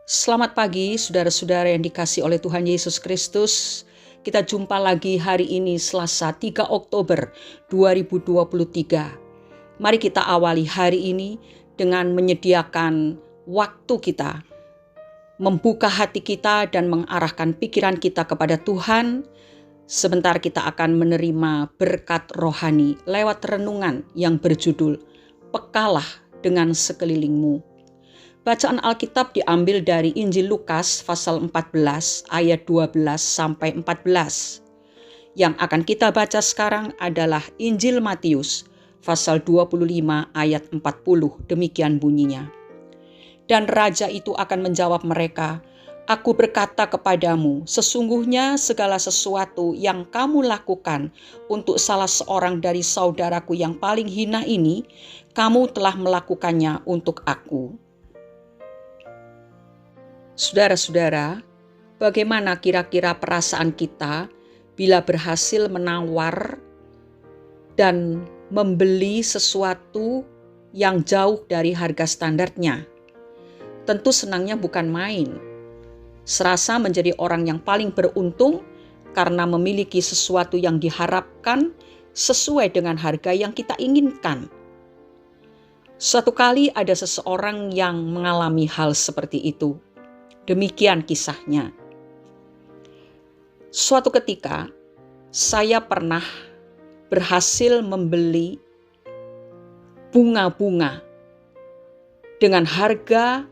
Selamat pagi saudara-saudara yang dikasihi oleh Tuhan Yesus Kristus. Kita jumpa lagi hari ini Selasa 3 Oktober 2023. Mari kita awali hari ini dengan menyediakan waktu kita, membuka hati kita dan mengarahkan pikiran kita kepada Tuhan. Sebentar kita akan menerima berkat rohani lewat renungan yang berjudul Pekalah dengan sekelilingmu. Bacaan Alkitab diambil dari Injil Lukas pasal 14 ayat 12 sampai 14. Yang akan kita baca sekarang adalah Injil Matius pasal 25 ayat 40. Demikian bunyinya. Dan raja itu akan menjawab mereka, "Aku berkata kepadamu, sesungguhnya segala sesuatu yang kamu lakukan untuk salah seorang dari saudaraku yang paling hina ini, kamu telah melakukannya untuk aku." Saudara-saudara, bagaimana kira-kira perasaan kita bila berhasil menawar dan membeli sesuatu yang jauh dari harga standarnya? Tentu senangnya bukan main. Serasa menjadi orang yang paling beruntung karena memiliki sesuatu yang diharapkan sesuai dengan harga yang kita inginkan. Suatu kali ada seseorang yang mengalami hal seperti itu. Demikian kisahnya. Suatu ketika, saya pernah berhasil membeli bunga-bunga dengan harga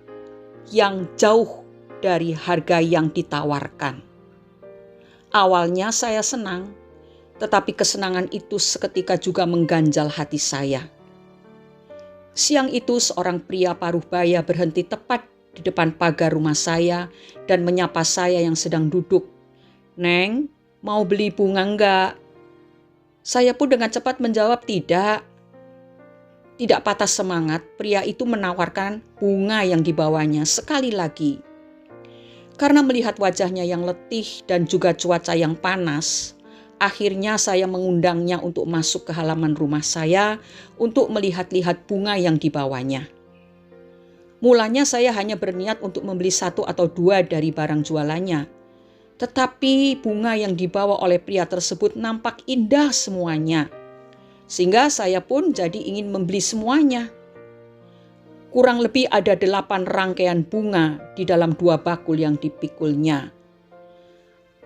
yang jauh dari harga yang ditawarkan. Awalnya saya senang, tetapi kesenangan itu seketika juga mengganjal hati saya. Siang itu seorang pria paruh baya berhenti tepat di depan pagar rumah saya dan menyapa saya yang sedang duduk. "Neng, mau beli bunga enggak?" Saya pun dengan cepat menjawab tidak. Tidak patah semangat, pria itu menawarkan bunga yang dibawanya sekali lagi. Karena melihat wajahnya yang letih dan juga cuaca yang panas, akhirnya saya mengundangnya untuk masuk ke halaman rumah saya untuk melihat-lihat bunga yang dibawanya. Mulanya saya hanya berniat untuk membeli 1 atau 2 dari barang jualannya. Tetapi bunga yang dibawa oleh pria tersebut nampak indah semuanya. Sehingga saya pun jadi ingin membeli semuanya. Kurang lebih ada 8 rangkaian bunga di dalam 2 bakul yang dipikulnya.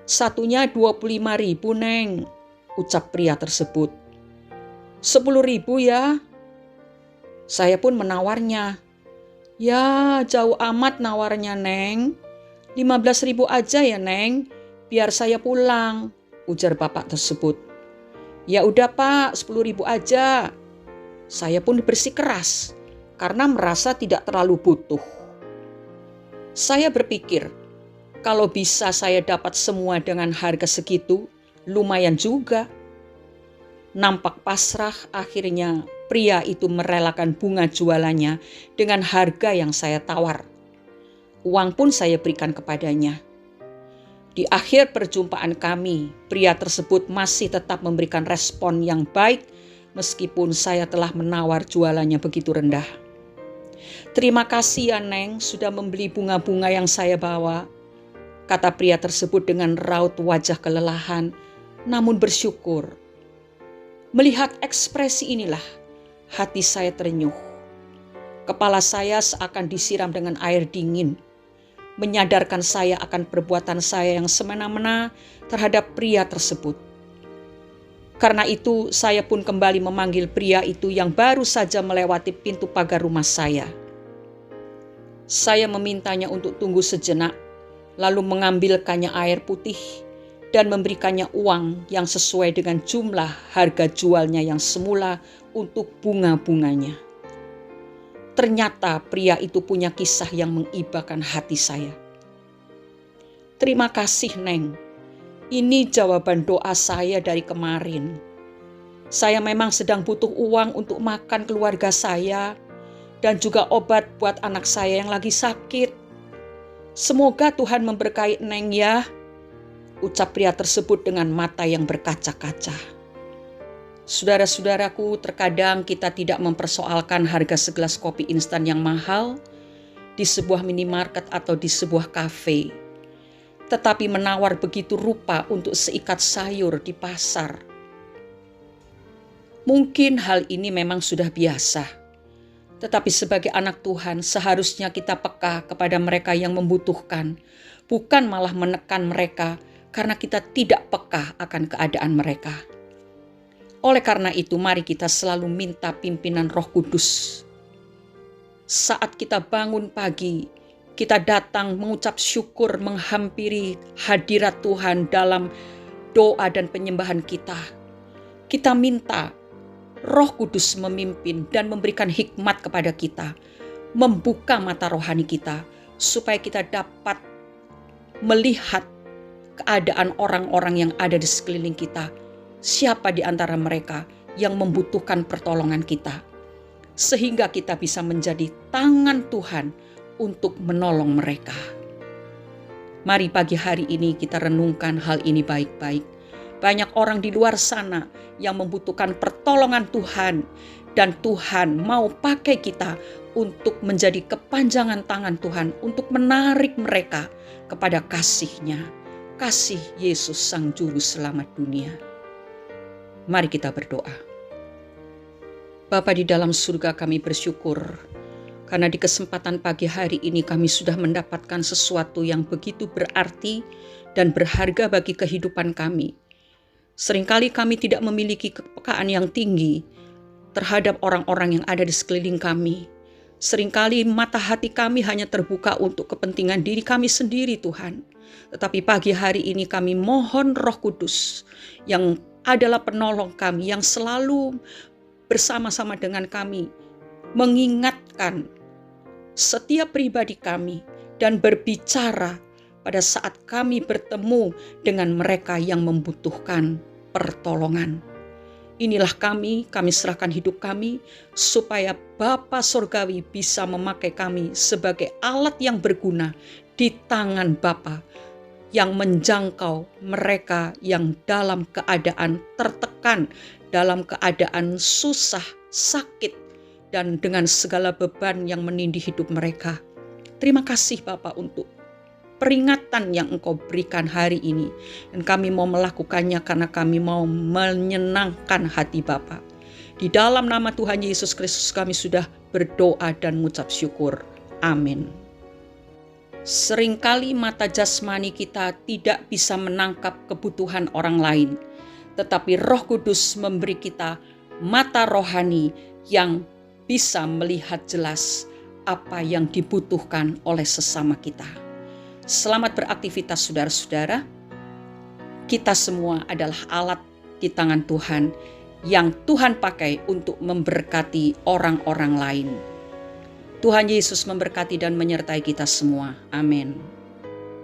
"Satunya 25.000, Neng," ucap pria tersebut. "10.000 ya?" Saya pun menawarnya. "Ya, jauh amat nawarnya, Neng. 15.000 aja ya, Neng. Biar saya pulang," ujar bapak tersebut. "Ya udah Pak, 10.000 aja." Saya pun bersikeras karena merasa tidak terlalu butuh. Saya berpikir, kalau bisa saya dapat semua dengan harga segitu, lumayan juga. Nampak pasrah, akhirnya pria itu merelakan bunga jualannya dengan harga yang saya tawar. Uang pun saya berikan kepadanya. Di akhir perjumpaan kami, pria tersebut masih tetap memberikan respon yang baik meskipun saya telah menawar jualannya begitu rendah. "Terima kasih ya, Neng, sudah membeli bunga-bunga yang saya bawa," kata pria tersebut dengan raut wajah kelelahan, namun bersyukur. Melihat ekspresi inilah, hati saya terenyuh. Kepala saya seakan disiram dengan air dingin, menyadarkan saya akan perbuatan saya yang semena-mena terhadap pria tersebut. Karena itu, saya pun kembali memanggil pria itu yang baru saja melewati pintu pagar rumah saya. Saya memintanya untuk tunggu sejenak, lalu mengambilkannya air putih dan memberikannya uang yang sesuai dengan jumlah harga jualnya yang semula untuk bunga-bunganya. Ternyata pria itu punya kisah yang mengibakan hati saya. "Terima kasih, Neng. Ini jawaban doa saya dari kemarin. Saya memang sedang butuh uang untuk makan keluarga saya dan juga obat buat anak saya yang lagi sakit. Semoga Tuhan memberkahi Neng ya," ucap pria tersebut dengan mata yang berkaca-kaca. Saudara-saudaraku, terkadang kita tidak mempersoalkan harga segelas kopi instan yang mahal. di sebuah minimarket atau di sebuah kafe, tetapi menawar begitu rupa untuk seikat sayur di pasar. Mungkin hal ini memang sudah biasa, tetapi sebagai anak Tuhan seharusnya kita peka kepada mereka yang membutuhkan, bukan malah menekan mereka karena kita tidak peka akan keadaan mereka. Oleh karena itu, mari kita selalu minta pimpinan Roh Kudus. Saat kita bangun pagi, kita datang mengucap syukur, menghampiri hadirat Tuhan dalam doa dan penyembahan kita. Kita minta Roh Kudus memimpin dan memberikan hikmat kepada kita, membuka mata rohani kita, supaya kita dapat melihat keadaan orang-orang yang ada di sekeliling kita. Siapa di antara mereka yang membutuhkan pertolongan kita, sehingga kita bisa menjadi tangan Tuhan untuk menolong mereka. Mari pagi hari ini kita renungkan hal ini baik-baik. Banyak orang di luar sana yang membutuhkan pertolongan Tuhan, dan Tuhan mau pakai kita untuk menjadi kepanjangan tangan Tuhan untuk menarik mereka kepada kasih-Nya, kasih Yesus Sang Juru Selamat dunia. Mari kita berdoa. Bapa di dalam surga, kami bersyukur karena di kesempatan pagi hari ini kami sudah mendapatkan sesuatu yang begitu berarti dan berharga bagi kehidupan kami. Seringkali kami tidak memiliki kepekaan yang tinggi terhadap orang-orang yang ada di sekeliling kami. Seringkali mata hati kami hanya terbuka untuk kepentingan diri kami sendiri, Tuhan. Tetapi pagi hari ini kami mohon Roh Kudus yang adalah penolong kami, yang selalu bersama-sama dengan kami, mengingatkan setiap pribadi kami dan berbicara pada saat kami bertemu dengan mereka yang membutuhkan pertolongan. Inilah kami serahkan hidup kami supaya Bapa Surgawi bisa memakai kami sebagai alat yang berguna di tangan Bapa, yang menjangkau mereka yang dalam keadaan tertekan, dalam keadaan susah, sakit, dan dengan segala beban yang menindih hidup mereka. Terima kasih Bapa untuk peringatan yang Engkau berikan hari ini. Dan kami mau melakukannya karena kami mau menyenangkan hati Bapa. Di dalam nama Tuhan Yesus Kristus kami sudah berdoa dan mengucap syukur. Amin. Seringkali mata jasmani kita tidak bisa menangkap kebutuhan orang lain, tetapi Roh Kudus memberi kita mata rohani yang bisa melihat jelas apa yang dibutuhkan oleh sesama kita. Selamat beraktivitas saudara-saudara. Kita semua adalah alat di tangan Tuhan yang Tuhan pakai untuk memberkati orang-orang lain. Tuhan Yesus memberkati dan menyertai kita semua. Amin.